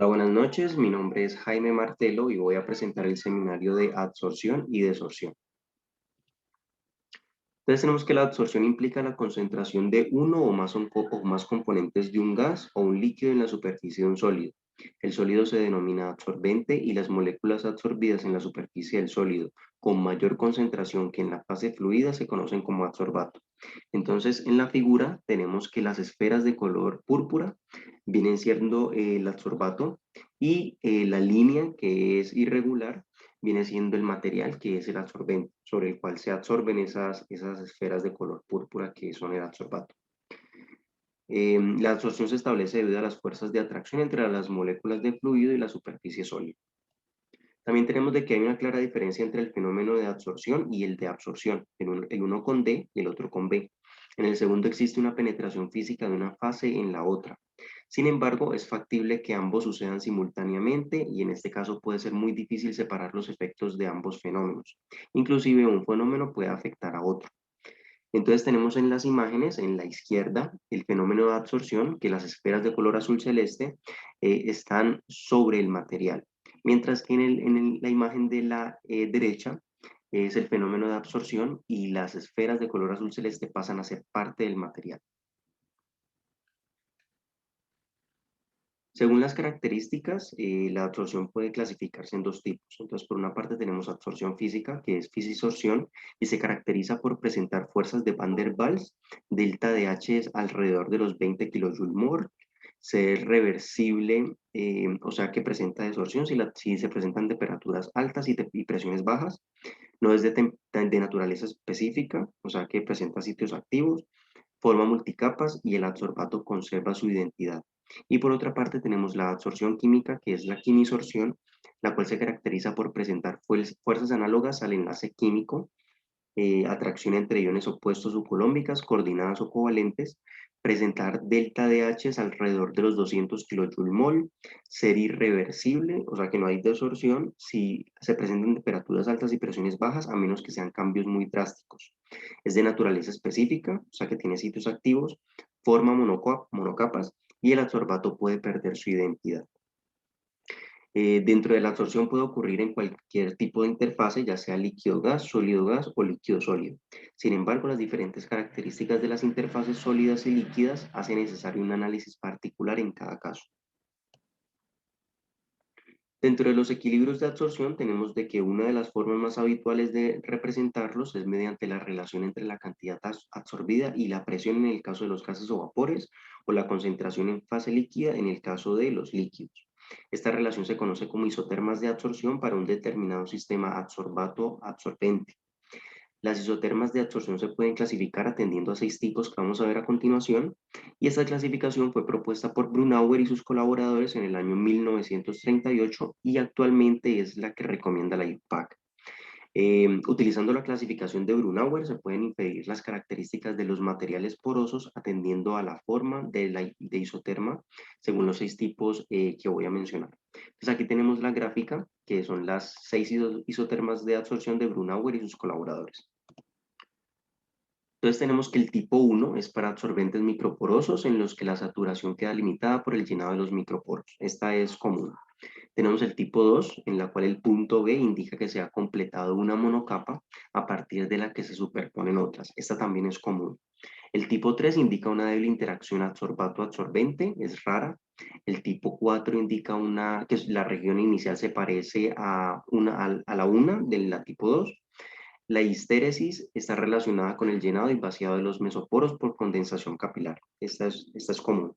Hola, buenas noches. Mi nombre es Jaime Martelo y voy a presentar el seminario de absorción y desorción. Entonces tenemos que la absorción implica la concentración de uno o más componentes de un gas o un líquido en la superficie de un sólido. El sólido se denomina absorbente y las moléculas absorbidas en la superficie del sólido con mayor concentración que en la fase fluida se conocen como adsorbato. Entonces en la figura tenemos que las esferas de color púrpura vienen siendo el adsorbato y la línea que es irregular viene siendo el material que es el absorbente, sobre el cual se absorben esas esferas de color púrpura que son el adsorbato. La absorción se establece debido a las fuerzas de atracción entre las moléculas de fluido y la superficie sólida. También tenemos de que hay una clara diferencia entre el fenómeno de absorción y el de absorción, el uno con D y el otro con B. En el segundo existe una penetración física de una fase en la otra. Sin embargo, es factible que ambos sucedan simultáneamente y en este caso puede ser muy difícil separar los efectos de ambos fenómenos. Inclusive un fenómeno puede afectar a otro. Entonces tenemos en las imágenes, en la izquierda, el fenómeno de absorción, que las esferas de color azul celeste están sobre el material, mientras que la imagen de la derecha es el fenómeno de absorción y las esferas de color azul celeste pasan a ser parte del material. Según las características, la absorción puede clasificarse en dos tipos. Entonces, por una parte tenemos absorción física, que es fisisorción, y se caracteriza por presentar fuerzas de Van der Waals, delta de H es alrededor de los 20 kJ/mol, ser reversible, o sea que presenta desorción si se presentan temperaturas altas y presiones bajas, no es de naturaleza específica, o sea que presenta sitios activos, forma multicapas y el adsorbato conserva su identidad. Y por otra parte tenemos la adsorción química, que es la quimisorción, la cual se caracteriza por presentar fuerzas análogas al enlace químico, atracción entre iones opuestos o colómbicas, coordinadas o covalentes, presentar delta de H alrededor de los 200 kJ/mol, ser irreversible, o sea que no hay desorción si se presentan temperaturas altas y presiones bajas, a menos que sean cambios muy drásticos. Es de naturaleza específica, o sea que tiene sitios activos, forma monocapas y el adsorbato puede perder su identidad. Dentro de la absorción puede ocurrir en cualquier tipo de interfase, ya sea líquido-gas, sólido-gas o líquido-sólido. Sin embargo, las diferentes características de las interfaces sólidas y líquidas hacen necesario un análisis particular en cada caso. Dentro de los equilibrios de absorción tenemos de que una de las formas más habituales de representarlos es mediante la relación entre la cantidad absorbida y la presión en el caso de los gases o vapores, o la concentración en fase líquida en el caso de los líquidos. Esta relación se conoce como isotermas de absorción para un determinado sistema adsorbato-absorbente. Las isotermas de absorción se pueden clasificar atendiendo a 6 tipos que vamos a ver a continuación, y esta clasificación fue propuesta por Brunauer y sus colaboradores en el año 1938 y actualmente es la que recomienda la IUPAC. Utilizando la clasificación de Brunauer se pueden inferir las características de los materiales porosos atendiendo a la forma de isoterma según los 6 tipos que voy a mencionar. Entonces aquí tenemos la gráfica que son las 6 isotermas de absorción de Brunauer y sus colaboradores. Entonces tenemos que el tipo 1 es para absorbentes microporosos en los que la saturación queda limitada por el llenado de los microporos. Esta es común. Tenemos el tipo 2, en la cual el punto B indica que se ha completado una monocapa a partir de la que se superponen otras. Esta también es común. El tipo 3 indica una débil interacción adsorbato-absorbente, es rara. El tipo 4 indica que la región inicial se parece a la una de la tipo 2. La histéresis está relacionada con el llenado y vaciado de los mesoporos por condensación capilar. Esta es común.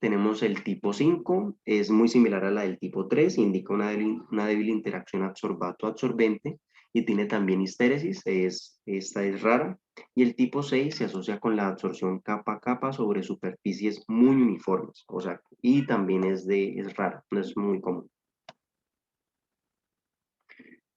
Tenemos el tipo 5, es muy similar a la del tipo 3, indica una débil interacción adsorbato-absorbente y tiene también histéresis, esta es rara. Y el tipo 6 se asocia con la absorción capa a capa sobre superficies muy uniformes, o sea, y también es rara, no es muy común.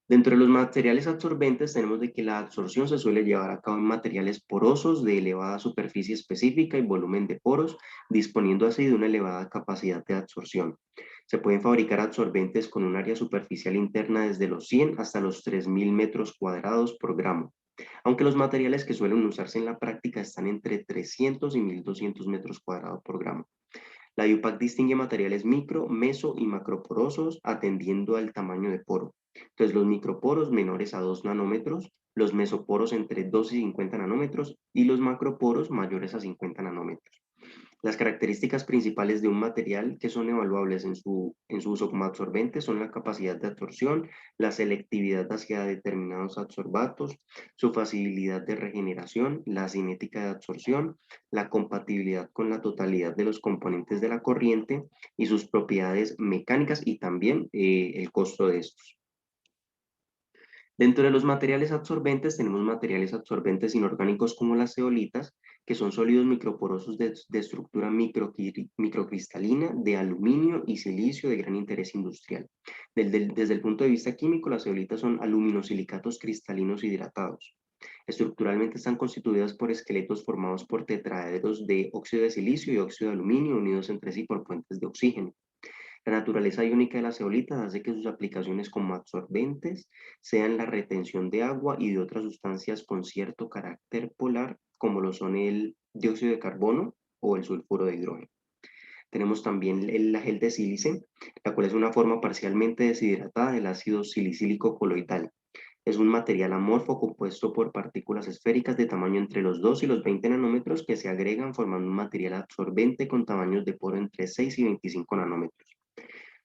Dentro de los materiales absorbentes tenemos de que la absorción se suele llevar a cabo en materiales porosos de elevada superficie específica y volumen de poros, disponiendo así de una elevada capacidad de absorción. Se pueden fabricar absorbentes con un área superficial interna desde los 100 hasta los 3000 metros cuadrados por gramo, aunque los materiales que suelen usarse en la práctica están entre 300 y 1200 metros cuadrados por gramo. La IUPAC distingue materiales micro, meso y macroporosos atendiendo al tamaño de poro. Entonces, los microporos menores a 2 nanómetros, los mesoporos entre 2 y 50 nanómetros y los macroporos mayores a 50 nanómetros. Las características principales de un material que son evaluables en su uso como absorbente son la capacidad de absorción, la selectividad hacia determinados adsorbatos, su facilidad de regeneración, la cinética de absorción, la compatibilidad con la totalidad de los componentes de la corriente y sus propiedades mecánicas y también el costo de estos. Dentro de los materiales absorbentes tenemos materiales absorbentes inorgánicos como las zeolitas, que son sólidos microporosos de estructura microcristalina de aluminio y silicio de gran interés industrial. Desde el punto de vista químico, las zeolitas son aluminosilicatos cristalinos hidratados. Estructuralmente están constituidas por esqueletos formados por tetraedros de óxido de silicio y óxido de aluminio unidos entre sí por puentes de oxígeno. La naturaleza iónica de las zeolitas hace que sus aplicaciones como absorbentes sean la retención de agua y de otras sustancias con cierto carácter polar, como lo son el dióxido de carbono o el sulfuro de hidrógeno. Tenemos también la gel de sílice, la cual es una forma parcialmente deshidratada del ácido silicílico coloidal. Es un material amorfo compuesto por partículas esféricas de tamaño entre los 2 y los 20 nanómetros que se agregan formando un material absorbente con tamaños de poro entre 6 y 25 nanómetros.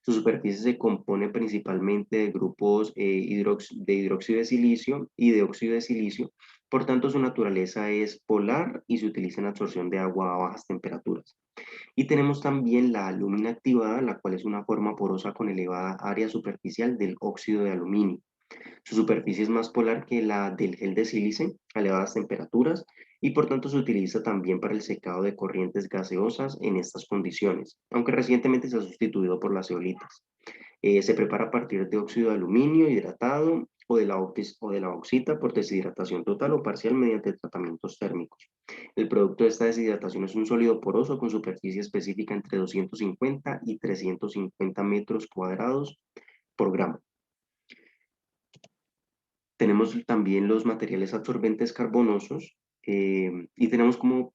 Su superficie se compone principalmente de grupos de hidróxido de silicio y de óxido de silicio, por tanto su naturaleza es polar y se utiliza en absorción de agua a bajas temperaturas. Y tenemos también la alúmina activada, la cual es una forma porosa con elevada área superficial del óxido de aluminio. Su superficie es más polar que la del gel de sílice a elevadas temperaturas y por tanto se utiliza también para el secado de corrientes gaseosas en estas condiciones, aunque recientemente se ha sustituido por las zeolitas. Se prepara a partir de óxido de aluminio hidratado o de la bauxita por deshidratación total o parcial mediante tratamientos térmicos. El producto de esta deshidratación es un sólido poroso con superficie específica entre 250 y 350 metros cuadrados por gramo. Tenemos también los materiales absorbentes carbonosos y tenemos como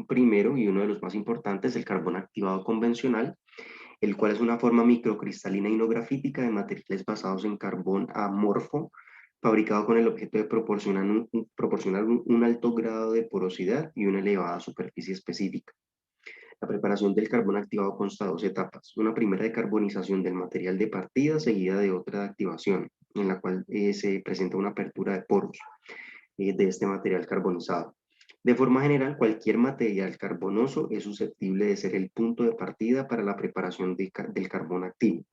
primero y uno de los más importantes el carbón activado convencional, el cual es una forma microcristalina y no grafítica de materiales basados en carbón amorfo, fabricado con el objeto de proporcionar un alto grado de porosidad y una elevada superficie específica. La preparación del carbón activado consta de dos etapas. Una primera de carbonización del material de partida, seguida de otra de activación, en la cual se presenta una apertura de poros de este material carbonizado. De forma general, cualquier material carbonoso es susceptible de ser el punto de partida para la preparación del carbón activo.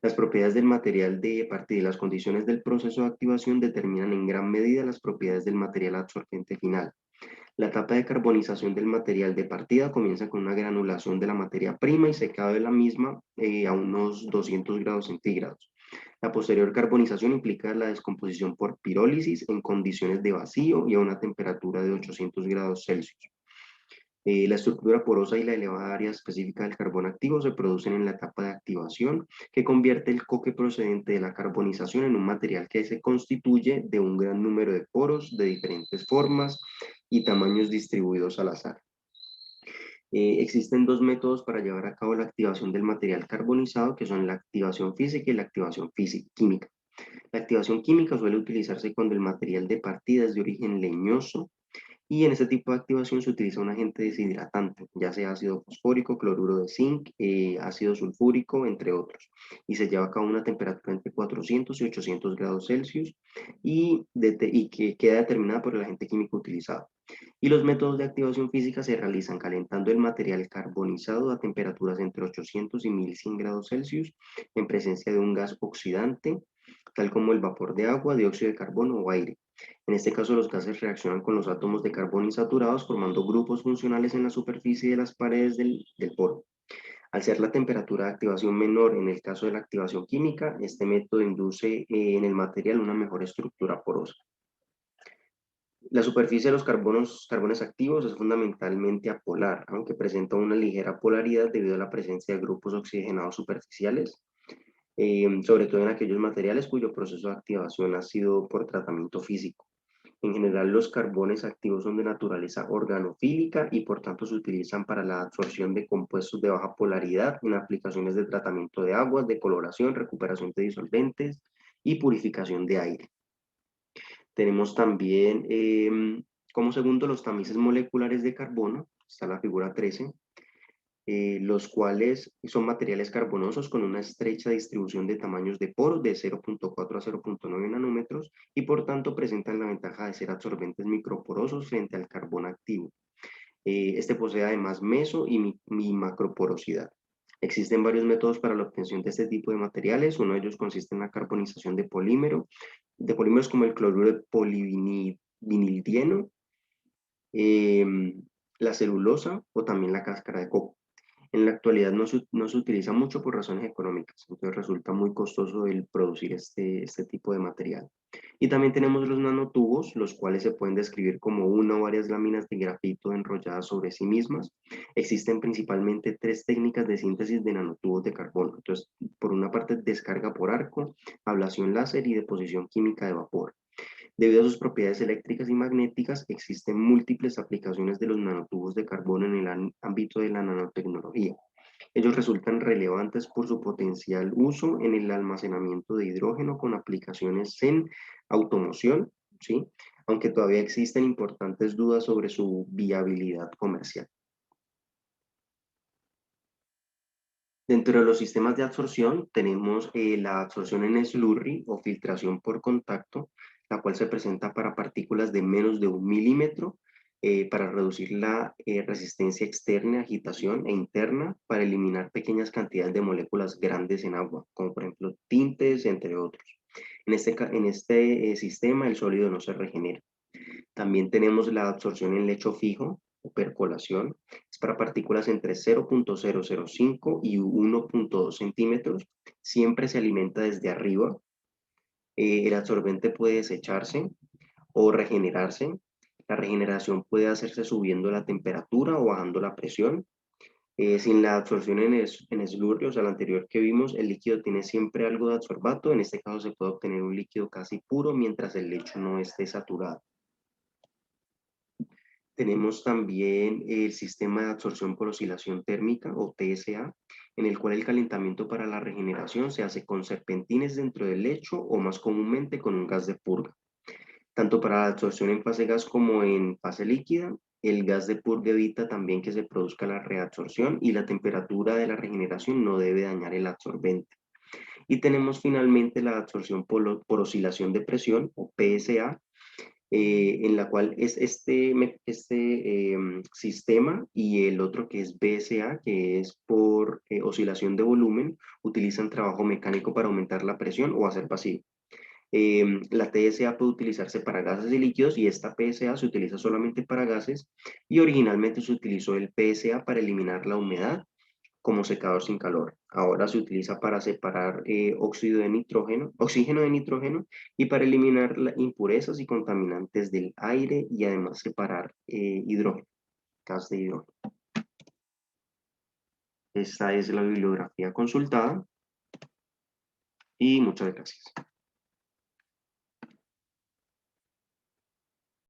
Las propiedades del material de partida y las condiciones del proceso de activación determinan en gran medida las propiedades del material absorbente final. La etapa de carbonización del material de partida comienza con una granulación de la materia prima y secado de la misma a unos 200 grados centígrados. La posterior carbonización implica la descomposición por pirólisis en condiciones de vacío y a una temperatura de 800 grados Celsius. La estructura porosa y la elevada área específica del carbón activo se producen en la etapa de activación, que convierte el coque procedente de la carbonización en un material que se constituye de un gran número de poros de diferentes formas y tamaños distribuidos al azar. Existen dos métodos para llevar a cabo la activación del material carbonizado, que son la activación física y la activación química. La activación química suele utilizarse cuando el material de partida es de origen leñoso, y en este tipo de activación se utiliza un agente deshidratante, ya sea ácido fosfórico, cloruro de zinc, ácido sulfúrico, entre otros. Y se lleva a cabo a una temperatura entre 400 y 800 grados Celsius y que queda determinada por el agente químico utilizado. Y los métodos de activación física se realizan calentando el material carbonizado a temperaturas entre 800 y 1100 grados Celsius en presencia de un gas oxidante, tal como el vapor de agua, dióxido de carbono o aire. En este caso, los gases reaccionan con los átomos de carbono insaturados formando grupos funcionales en la superficie de las paredes del poro. Al ser la temperatura de activación menor en el caso de la activación química, este método induce en el material una mejor estructura porosa. La superficie de los carbones activos es fundamentalmente apolar, aunque presenta una ligera polaridad debido a la presencia de grupos oxigenados superficiales, sobre todo en aquellos materiales cuyo proceso de activación ha sido por tratamiento físico. En general, los carbones activos son de naturaleza organofílica y por tanto se utilizan para la absorción de compuestos de baja polaridad en aplicaciones de tratamiento de aguas, de coloración, recuperación de disolventes y purificación de aire. Tenemos también como segundo los tamices moleculares de carbono, está la figura 13, los cuales son materiales carbonosos con una estrecha distribución de tamaños de poro de 0.4 a 0.9 nanómetros y por tanto presentan la ventaja de ser absorbentes microporosos frente al carbón activo. Este posee además meso y macroporosidad. Existen varios métodos para la obtención de este tipo de materiales. Uno de ellos consiste en la carbonización de polímeros como el cloruro de polivinildieno, la celulosa o también la cáscara de coco. En la actualidad no se utiliza mucho por razones económicas, entonces resulta muy costoso el producir este tipo de material. Y también tenemos los nanotubos, los cuales se pueden describir como una o varias láminas de grafito enrolladas sobre sí mismas. Existen principalmente tres técnicas de síntesis de nanotubos de carbono. Entonces, por una parte, descarga por arco, ablación láser y deposición química de vapor. Debido a sus propiedades eléctricas y magnéticas, existen múltiples aplicaciones de los nanotubos de carbono en el ámbito de la nanotecnología. Ellos resultan relevantes por su potencial uso en el almacenamiento de hidrógeno con aplicaciones en automoción, ¿sí? Aunque todavía existen importantes dudas sobre su viabilidad comercial. Dentro de los sistemas de absorción tenemos la absorción en slurry o filtración por contacto, la cual se presenta para partículas de menos de 1 milímetro para reducir la resistencia externa, agitación e interna, para eliminar pequeñas cantidades de moléculas grandes en agua, como por ejemplo tintes, entre otros. En este sistema el sólido no se regenera. También tenemos la absorción en lecho fijo o percolación. Es para partículas entre 0.005 y 1.2 centímetros. Siempre se alimenta desde arriba. El absorbente puede desecharse o regenerarse. La regeneración puede hacerse subiendo la temperatura o bajando la presión. Sin la absorción en slurry, o sea, la anterior que vimos, el líquido tiene siempre algo de adsorbato. En este caso se puede obtener un líquido casi puro mientras el lecho no esté saturado. Tenemos también el sistema de absorción por oscilación térmica o TSA, en el cual el calentamiento para la regeneración se hace con serpentines dentro del lecho o más comúnmente con un gas de purga. Tanto para la absorción en fase gas como en fase líquida, el gas de purga evita también que se produzca la reabsorción y la temperatura de la regeneración no debe dañar el absorbente. Y tenemos finalmente la absorción por oscilación de presión o PSA, en la cual es sistema y el otro que es BSA, que es por oscilación de volumen, utilizan trabajo mecánico para aumentar la presión o hacer vacío. La TSA puede utilizarse para gases y líquidos y esta PSA se utiliza solamente para gases y originalmente se utilizó el PSA para eliminar la humedad como secador sin calor. Ahora se utiliza para separar oxígeno de nitrógeno y para eliminar impurezas y contaminantes del aire y además separar hidrógeno, gas de hidrógeno. Esta es la bibliografía consultada y muchas gracias.